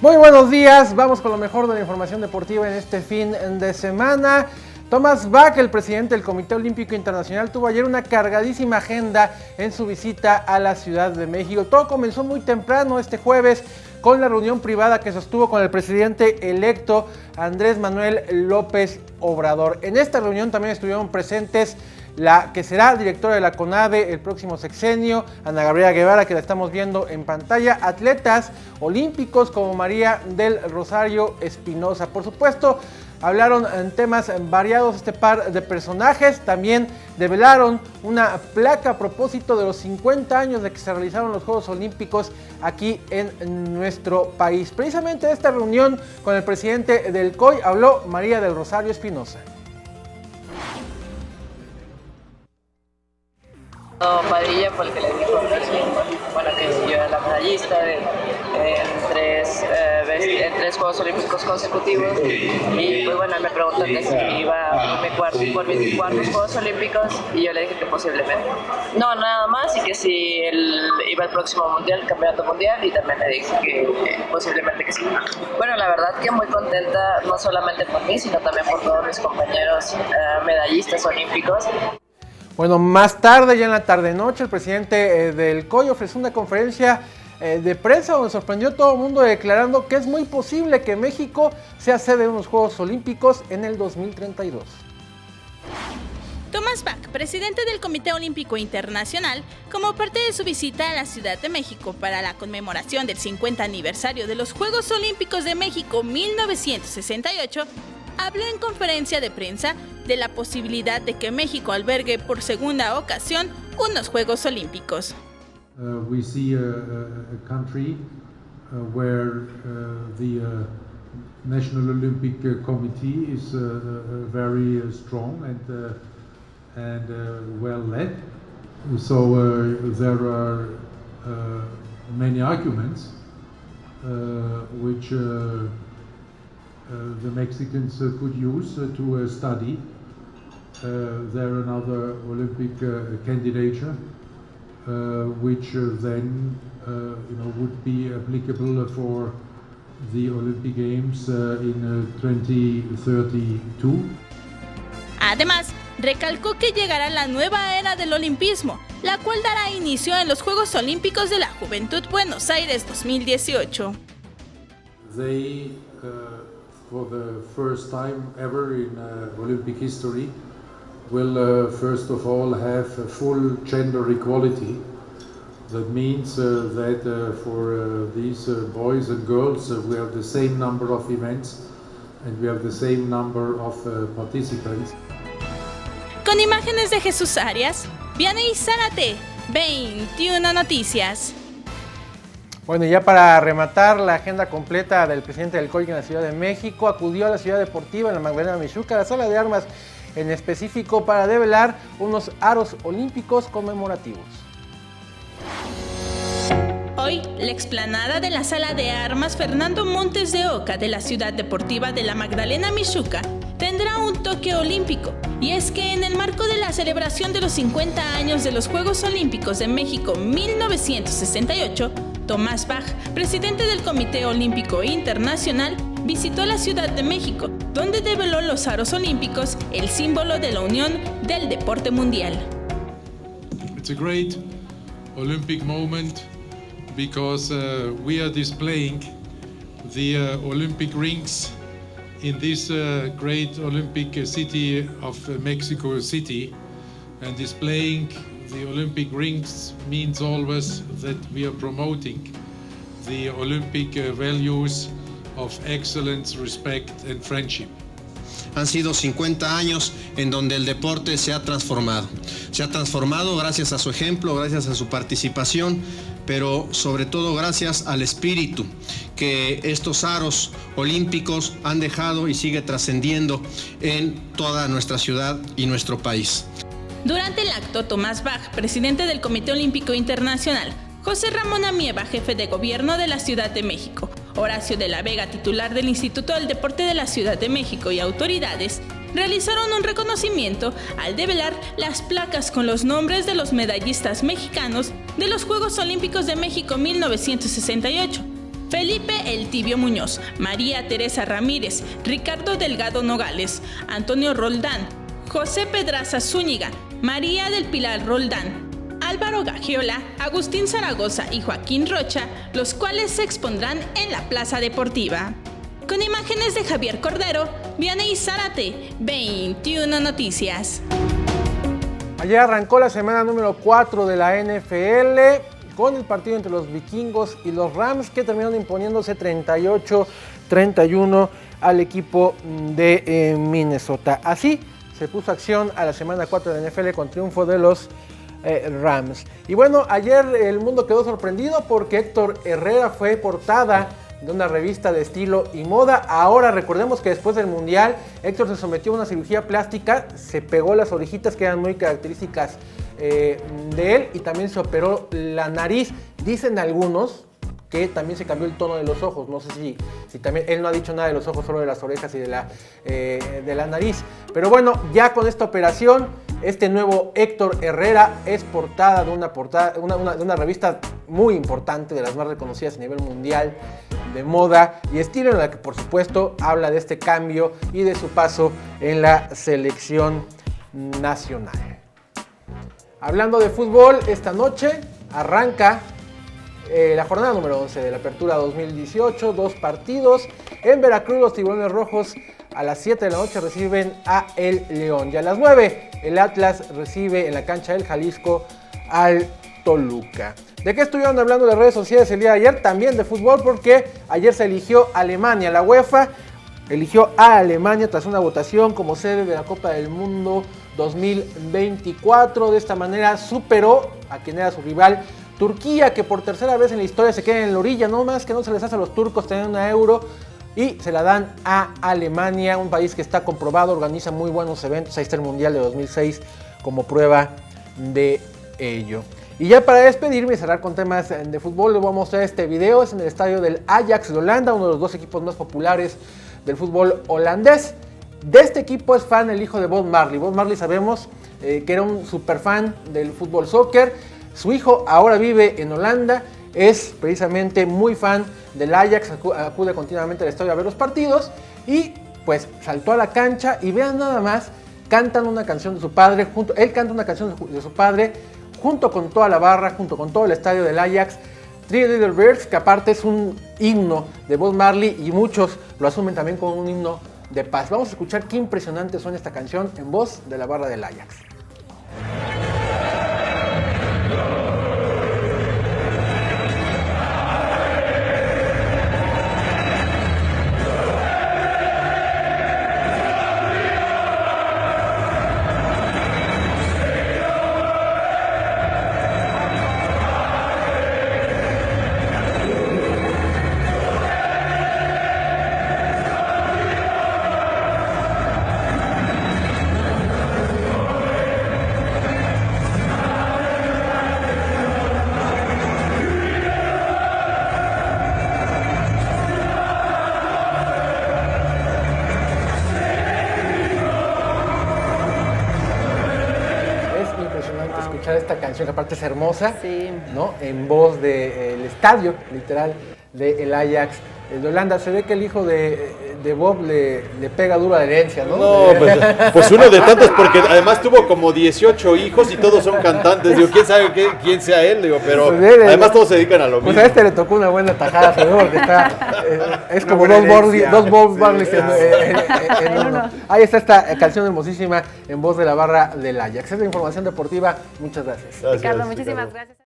Muy buenos días, vamos con lo mejor de la información deportiva en este fin de semana. Thomas Bach, el presidente del Comité Olímpico Internacional, tuvo ayer una cargadísima agenda en su visita a la Ciudad de México. Todo comenzó muy temprano este jueves con la reunión privada que sostuvo con el presidente electo Andrés Manuel López Obrador. En esta reunión también estuvieron presentes la que será directora de la CONADE el próximo sexenio, Ana Gabriela Guevara, que la estamos viendo en pantalla, atletas olímpicos como María del Rosario Espinosa. Por supuesto, hablaron en temas variados este par de personajes, también develaron una placa a propósito de los 50 años de que se realizaron los Juegos Olímpicos aquí en nuestro país. Precisamente de esta reunión con el presidente del COI habló María del Rosario Espinosa. Padilla fue el que le dijo que yo era la medallista en tres Juegos Olímpicos consecutivos y pues bueno, me preguntó que si iba por mis cuartos Juegos Olímpicos y yo le dije que posiblemente. No, nada más, y que si él iba al próximo mundial, el campeonato mundial, y también le dije que posiblemente que sí. Bueno, la verdad que muy contenta, no solamente por mí, sino también por todos mis compañeros medallistas olímpicos. Bueno, más tarde, ya en la tarde-noche, el presidente del COI ofreció una conferencia de prensa donde sorprendió a todo el mundo declarando que es muy posible que México sea sede de unos Juegos Olímpicos en el 2032. Thomas Bach, presidente del Comité Olímpico Internacional, como parte de su visita a la Ciudad de México para la conmemoración del 50 aniversario de los Juegos Olímpicos de México 1968, habló en conferencia de prensa de la posibilidad de que México albergue por segunda ocasión unos Juegos Olímpicos. We see a country where the National Olympic Committee is very strong and well led. So there are many arguments which the Mexicans could use to study their another Olympic candidature, which then would be applicable for the Olympic Games in 2032. Además, recalcó que llegará la nueva era del olimpismo, la cual dará inicio en los Juegos Olímpicos de la Juventud Buenos Aires 2018. They, for the first time ever in Olympic history, will first of all have full gender equality. That means that for these boys and girls we have the same number of events and we have the same number of participants. Con imágenes de Jesús Arias, Vianey Zárate, 21 Noticias. Bueno, y ya para rematar la agenda completa del presidente del COI en la Ciudad de México, acudió a la Ciudad Deportiva en la Magdalena Mixhuca, a la sala de armas en específico, para develar unos aros olímpicos conmemorativos. Hoy, la explanada de la Sala de Armas Fernando Montes de Oca de la Ciudad Deportiva de la Magdalena Mixhuca tendrá un toque olímpico, y es que en el marco de la celebración de los 50 años de los Juegos Olímpicos de México 1968, Thomas Bach, presidente del Comité Olímpico Internacional, visitó la Ciudad de México, donde develó los aros olímpicos, el símbolo de la unión del deporte mundial. It's a great Olympic moment because we are displaying the Olympic rings in this great Olympic city of Mexico City, and displaying the Olympic rings means always that we are promoting the Olympic values of excellence, respect and friendship. Han sido 50 años en donde el deporte se ha transformado. Se ha transformado gracias a su ejemplo, gracias a su participación, pero sobre todo gracias al espíritu que estos aros olímpicos han dejado y sigue trascendiendo en toda nuestra ciudad y nuestro país. Durante el acto, Thomas Bach, presidente del Comité Olímpico Internacional, José Ramón Amieva, jefe de gobierno de la Ciudad de México, Horacio de la Vega, titular del Instituto del Deporte de la Ciudad de México, y autoridades realizaron un reconocimiento al develar las placas con los nombres de los medallistas mexicanos de los Juegos Olímpicos de México 1968. Felipe El Tibio Muñoz, María Teresa Ramírez, Ricardo Delgado Nogales, Antonio Roldán, José Pedraza Zúñiga, María del Pilar Roldán, Álvaro Gagiola, Agustín Zaragoza y Joaquín Rocha, los cuales se expondrán en la Plaza Deportiva. Con imágenes de Javier Cordero, Vianey Zárate, 21 Noticias. Ayer arrancó la semana número 4 de la NFL con el partido entre los Vikingos y los Rams, que terminaron imponiéndose 38-31 al equipo de Minnesota. Así se puso acción a la semana 4 de la NFL con triunfo de los Rams. Y bueno, ayer el mundo quedó sorprendido porque Héctor Herrera fue portada de una revista de estilo y moda. Ahora recordemos que después del Mundial Héctor se sometió a una cirugía plástica, se pegó las orejitas que eran muy características de él, y también se operó la nariz. Dicen algunos que también se cambió el tono de los ojos, no sé si también, él no ha dicho nada de los ojos, solo de las orejas y de la nariz. Pero bueno, ya con esta operación, este nuevo Héctor Herrera es portada de una revista muy importante, de las más reconocidas a nivel mundial de moda y estilo, en la que por supuesto habla de este cambio y de su paso en la selección nacional. Hablando de fútbol, esta noche arranca la jornada número 11 de la Apertura 2018, 2 partidos. En Veracruz, los Tiburones Rojos a las 7 de la noche reciben a el León. Y a las 9, el Atlas recibe en la cancha del Jalisco al Toluca. ¿De qué estuvieron hablando de redes sociales el día de ayer? También de fútbol, porque ayer se eligió Alemania. La UEFA eligió a Alemania tras una votación como sede de la Copa del Mundo 2024. De esta manera superó a quien era su rival, Turquía, que por tercera vez en la historia se queda en la orilla. No más que no se les hace a los turcos tener una Euro, y se la dan a Alemania, un país que está comprobado, organiza muy buenos eventos. Ahí está el Mundial de 2006 como prueba de ello. Y ya para despedirme y cerrar con temas de fútbol, les voy a mostrar este video. Es en el estadio del Ajax de Holanda, uno de los 2 equipos más populares del fútbol holandés. De este equipo es fan el hijo de Bob Marley. Bob Marley sabemos que era un super fan del fútbol soccer. Su hijo ahora vive en Holanda, es precisamente muy fan del Ajax, acude continuamente al estadio a ver los partidos, y pues saltó a la cancha y vean nada más, cantan una canción de su padre, él canta una canción de su padre junto con toda la barra, junto con todo el estadio del Ajax. Three Little Birds, que aparte es un himno de Bob Marley y muchos lo asumen también como un himno de paz. Vamos a escuchar qué impresionante suena esta canción en voz de la barra del Ajax. Esta canción, que aparte es hermosa, sí, ¿no? En voz del estadio, literal, del Ajax de Holanda. Se ve que el hijo de Bob le pega duro a la herencia, ¿no? No, pues uno de tantos, porque además tuvo como 18 hijos y todos son cantantes. Digo, quién sabe quién sea él, digo, pero pues además todos se dedican a lo mismo. Pues a este le tocó una buena tajada, porque está, es como dos Bob Marley en uno. Ahí está esta canción hermosísima en voz de la barra del Ajax. Es la información deportiva. Muchas gracias. Ricardo, muchísimas gracias.